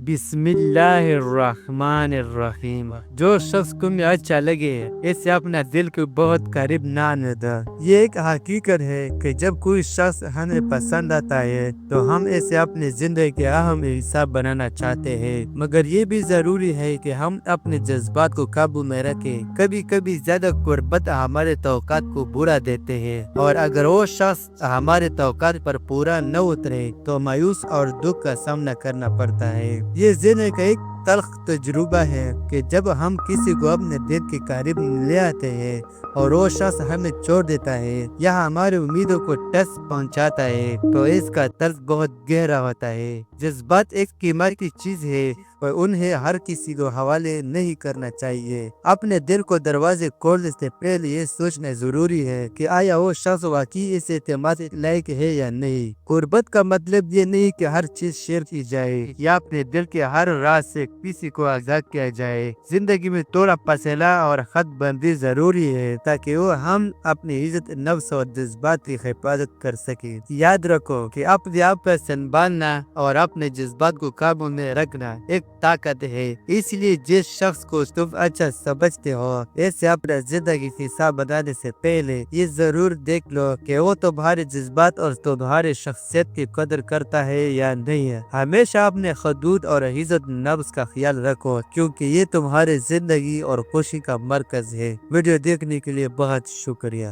بسم اللہ الرحمن الرحیم۔ جو شخص تمہیں اچھا لگے اسے اپنا دل کو بہت قریب نہ آنے دو۔ یہ ایک حقیقت ہے کہ جب کوئی شخص ہمیں پسند آتا ہے تو ہم اسے اپنی زندگی کے اہم حصہ بنانا چاہتے ہیں، مگر یہ بھی ضروری ہے کہ ہم اپنے جذبات کو قابو میں رکھیں۔ کبھی کبھی زیادہ قربت ہمارے توقعات کو بڑھا دیتے ہیں، اور اگر وہ شخص ہمارے توقعات پر پورا نہ اترے تو مایوس اور دکھ کا سامنا کرنا پڑتا ہے۔ یہ زندگی کا ایک تلخ تجربہ ہے کہ جب ہم کسی کو اپنے دل کے قریب لے آتے ہیں اور وہ شخص ہمیں چھوڑ دیتا ہے یا ہماری امیدوں کو ٹھیس پہنچاتا ہے تو اس کا درد بہت گہرا ہوتا ہے۔ جذبات ایک قیمتی چیز ہے اور انہیں ہر کسی کو حوالے نہیں کرنا چاہیے۔ اپنے دل کو دروازے کھولنے سے پہلے یہ سوچنا ضروری ہے کہ آیا وہ شخص واقعی اس اعتماد لائق ہے یا نہیں۔ قربت کا مطلب یہ نہیں کہ ہر چیز شیئر کی جائے یا اپنے دل کے ہر راز سے کسی کو آگاہ کیا جائے۔ زندگی میں تھوڑا فاصلہ اور حد بندی ضروری ہے تاکہ وہ ہم اپنی عزت نفس اور جذبات کی حفاظت کر سکیں۔ یاد رکھو کہ اپنے آپ کو سنبھالنا اور اپنے جذبات کو قابو میں رکھنا ایک طاقت ہے۔ اس لیے جس شخص کو تم اچھا سمجھتے ہو اسے اپنا زندگی کا حصہ بنانے سے پہلے یہ ضرور دیکھ لو کہ وہ تمہارے جذبات اور تمہاری شخصیت کی قدر کرتا ہے یا نہیں ہے۔ ہمیشہ اپنے حدود اور عزت نفس کا خیال رکھو کیونکہ یہ تمہاری زندگی اور خوشی کا مرکز ہے۔ ویڈیو دیکھنے کے لیے بہت شکریہ۔